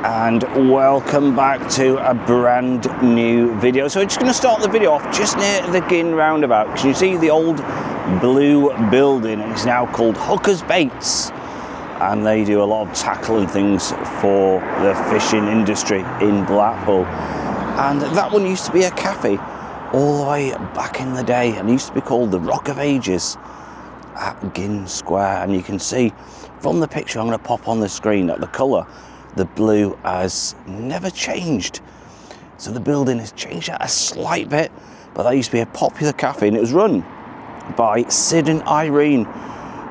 And welcome back to a brand new video. So we're just going to start the video off just near the Ginn roundabout, because you see the old blue building, and it's now called Hooker's Baits, and they do a lot of tackle and things for the fishing industry in Blackpool. And that one used to be a cafe all the way back in the day, and it used to be called the Rock of Ages at Ginn Square. And you can see from the picture I'm going to pop on the screen that the colour, the blue, has never changed. So the building has changed a slight bit, but that used to be a popular cafe, and it was run by Sid and Irene,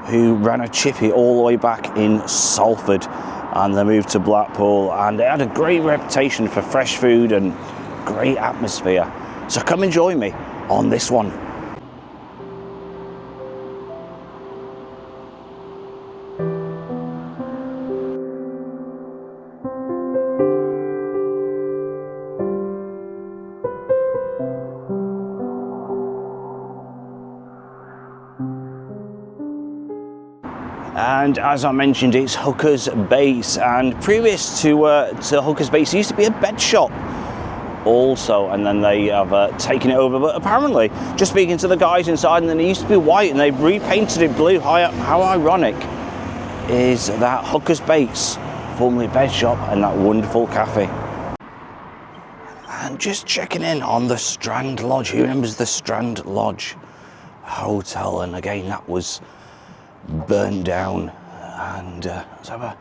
who ran a chippy all the way back in Salford, and they moved to Blackpool, and they had a great reputation for fresh food and great atmosphere. So come and join me on this one. And as I mentioned, it's Hooker's Baits, and previous to Hooker's Baits, it used to be a bed shop also, and then they have taken it over. But apparently, just speaking to the guys inside, and then it used to be white and they've repainted it blue. How ironic is that? Hooker's Baits, formerly bed shop, and that wonderful cafe. And just checking in on the Strand Lodge. Who remembers the Strand Lodge Hotel? And again, that was burned down, and let's have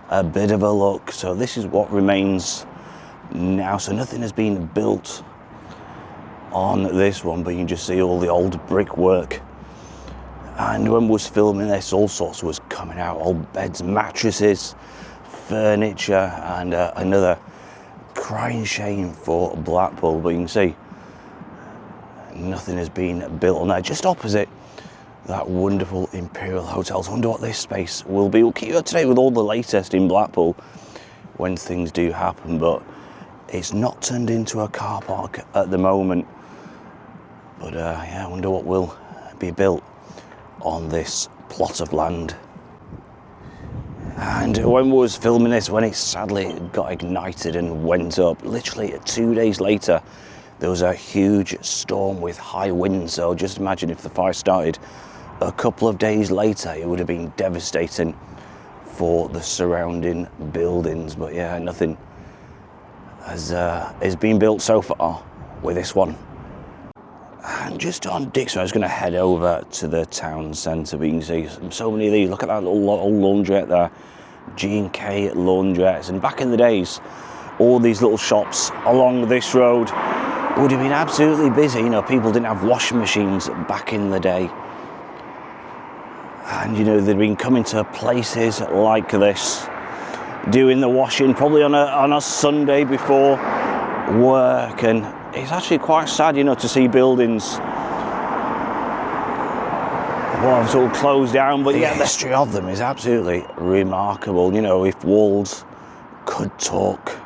a bit of a look. So this is what remains now. So nothing has been built on this one, but you can just see all the old brickwork. And when we was filming this, all sorts was coming out: old beds, mattresses, furniture, and another crying shame for Blackpool. But you can see nothing has been built on there. Just opposite that wonderful Imperial Hotel. So I wonder what this space will be. We'll keep you up to date with all the latest in Blackpool when things do happen, but it's not turned into a car park at the moment. But yeah, I wonder what will be built on this plot of land. And when we was filming this, when it sadly got ignited and went up, literally 2 days later, there was a huge storm with high winds. So just imagine if the fire started a couple of days later, it would have been devastating for the surrounding buildings. But yeah, nothing has been built so far with this one. And just on Dixon, I was going to head over to the town centre, but you can see so many of these. Look at that little laundrette there, G&K laundrettes. And back in the days, all these little shops along this road would have been absolutely busy. You know, people didn't have washing machines back in the day. And you know, they'd been coming to places like this, doing the washing probably on a Sunday before work. And it's actually quite sad, you know, to see buildings sort of closed down. But yeah, the history of them is absolutely remarkable. You know, if walls could talk.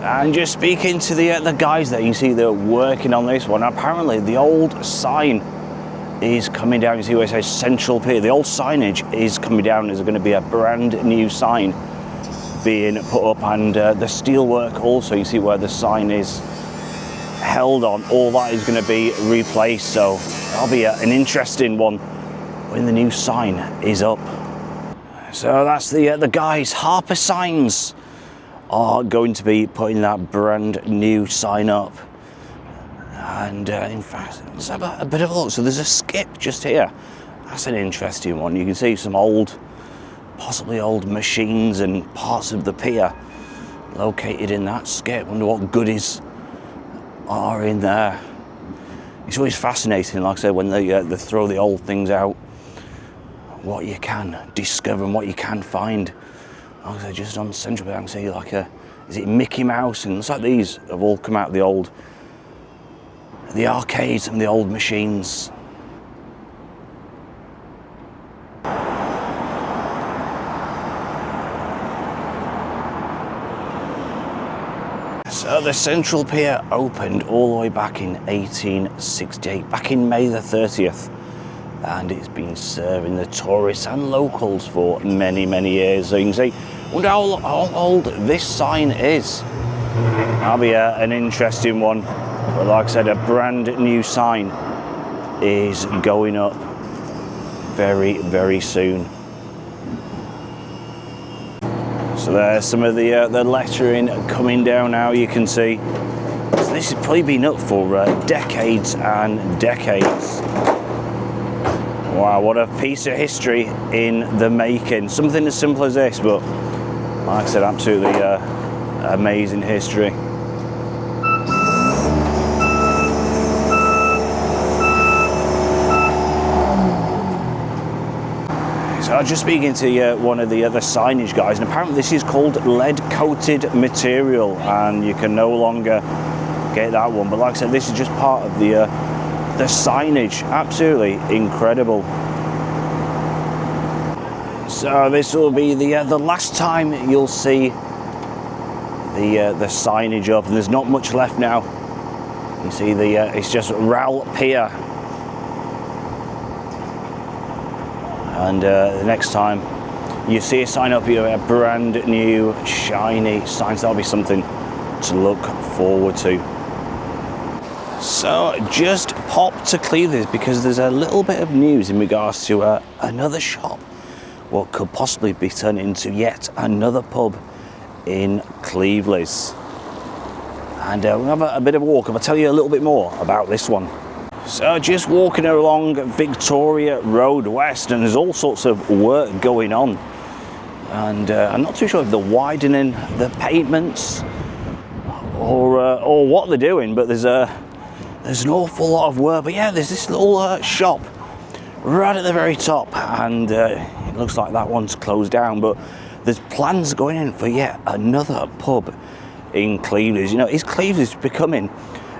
And just speaking to the guys there, you see they're working on this one. Apparently the old sign is coming down. You see where it says Central Pier. The old signage is coming down. There's going to be a brand new sign being put up, and the steelwork also, you see where the sign is held on, all that is going to be replaced. So that'll be an interesting one when the new sign is up. So that's the guys. Harper Signs are going to be putting that brand new sign up. And in fact, let's have a bit of a look. So there's a skip just here. That's an interesting one. You can see some possibly old machines and parts of the pier located in that skip. Wonder what goodies are in there. It's always fascinating, like I said, when they throw the old things out, what you can discover and what you can find. Like I said, just on Central Pier, I can see like is it Mickey Mouse? And it's like these have all come out of the arcades and the old machines. So the Central Pier opened all the way back in 1868, back in May the 30th. And it's been serving the tourists and locals for many, many years. So you can see Wonder how old this sign is. That'll be an interesting one. But like I said, a brand new sign is going up very, very soon. So there's some of the lettering coming down now, you can see. So this has probably been up for decades and decades. Wow, what a piece of history in the making. Something as simple as this, but like I said, absolutely amazing history. So I was just speaking to one of the other signage guys, and apparently this is called lead-coated material, and you can no longer get that one. But like I said, this is just part of the signage. Absolutely incredible. So this will be the last time you'll see the signage up, and there's not much left now. You see it's just Rail Pier. And the next time you see a sign up, you have a brand new shiny sign. So that'll be something to look forward to. So just pop to Cleveleys because there's a little bit of news in regards to another shop, what could possibly be turned into yet another pub in Cleveleys. And we'll have a bit of a walk, and I'll tell you a little bit more about this one. So just walking along Victoria Road West, and there's all sorts of work going on. And I'm not too sure if they're widening the pavements or what they're doing, but there's an awful lot of work. But yeah, there's this little shop right at the very top, and it looks like that one's closed down, but there's plans going in for yet another pub in Cleveleys. You know, is Cleveleys becoming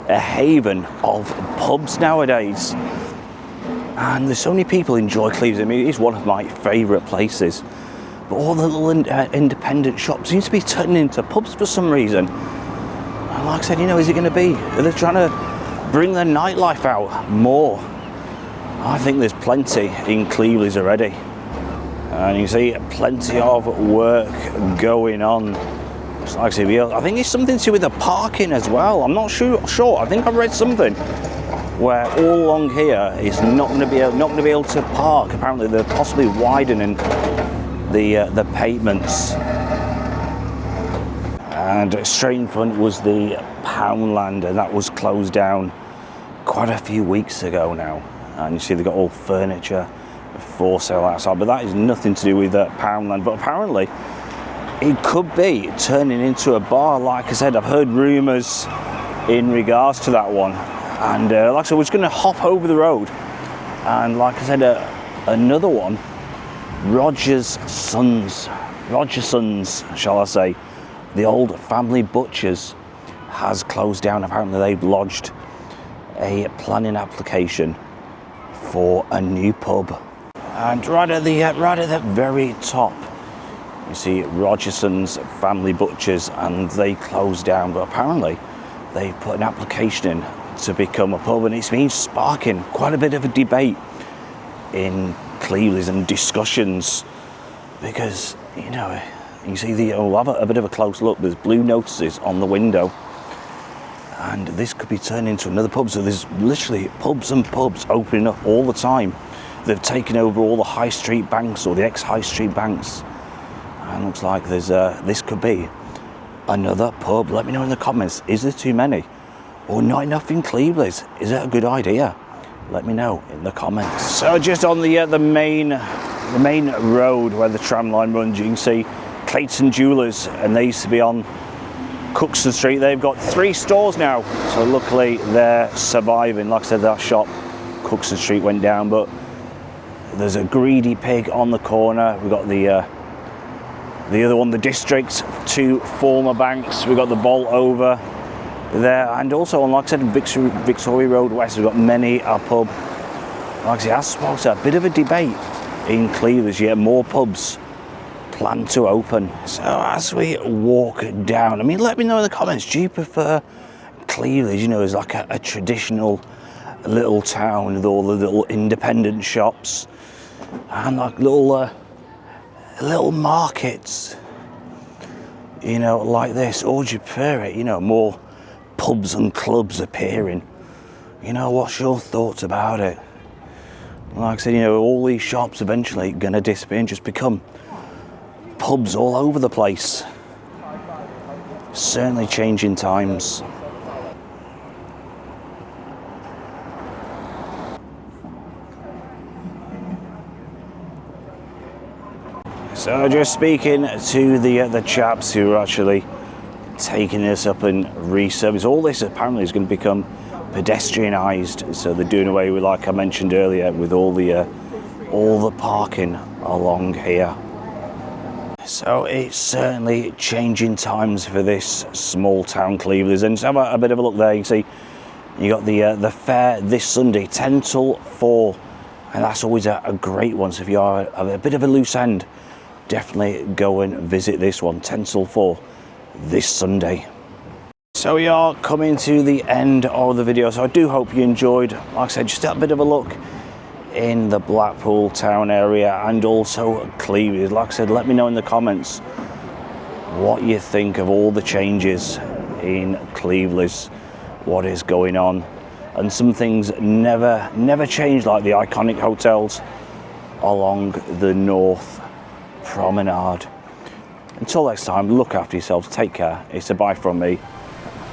a haven of pubs nowadays? And there's so many people who enjoy Cleveleys. I mean, it's one of my favourite places. But all the little independent shops seem to be turning into pubs for some reason. And like I said, you know, is it going to be? Are they trying to bring the nightlife out more? I think there's plenty in Cleveleys already. And you see plenty of work going on. Like I think it's something to do with the parking as well. I'm not sure. I think I've read something where all along here is not going to be able to park. Apparently they're possibly widening the pavements. And straight in front was the Poundland, and that was closed down quite a few weeks ago now. And you see they've got all furniture for sale outside, but that is nothing to do with Poundland. But apparently it could be turning into a bar. Like I said, I've heard rumours in regards to that one. And like I said, we're just going to hop over the road. And like I said, another one, Roger's Sons, shall I say, the old family butchers has closed down. Apparently they've lodged a planning application for a new pub. And right at the very top, you see Rogerson's Family Butchers, and they closed down, but apparently they've put an application in to become a pub, and it's been sparking quite a bit of a debate in Cleveleys and discussions, because, you know, you see we'll have a bit of a close look. There's blue notices on the window, and this could be turned into another pub. So there's literally pubs and pubs opening up all the time. They've taken over all the high street banks, or the ex-high street banks. And looks like there's this could be another pub. Let me know in the comments, is there too many or not enough in Cleveleys? Is it a good idea? Let me know in the comments. So just on the main road where the tram line runs, you can see Clayton Jewellers, and they used to be on Cookson Street. They've got 3 stores now, so luckily they're surviving. Like I said, that shop, Cookson Street, went down, but there's a Greedy Pig on the corner. We've got the other one, the District, 2 former banks. We've got the Vault over there, and also on, like I said, Victoria Road West, we've got many a pub. Like I said, I suppose a bit of a debate in Cleveleys, yet more pubs plan to open. So as we walk down, I mean, let me know in the comments, do you prefer Cleveleys, you know, as like a traditional little town with all the little independent shops and like little markets, you know, like this, or would you prefer it, you know, more pubs and clubs appearing? You know, what's your thoughts about it? Like I said, you know, all these shops eventually going to disappear and just become pubs all over the place. Certainly changing times. So just speaking to the chaps who are actually taking this up and resurface, all this apparently is going to become pedestrianised. So they're doing away with, like I mentioned earlier, with all the parking along here. So it's certainly changing times for this small town Cleveleys. And just have a bit of a look there. You can see you got the fair this Sunday, 10 till 4, and that's always a great one. So if you are a bit of a loose end, definitely go and visit this one, 10 till 4 this Sunday. So we are coming to the end of the video, so I do hope you enjoyed. Like I said, just a bit of a look in the Blackpool town area and also Cleveleys. Like I said, let me know in the comments what you think of all the changes in Cleveleys, what is going on, and some things never change, like the iconic hotels along the North Promenade. Until next time, look after yourselves, take care. It's a bye from me,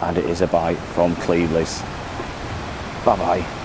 and it is a bye from Cleveleys. Bye bye.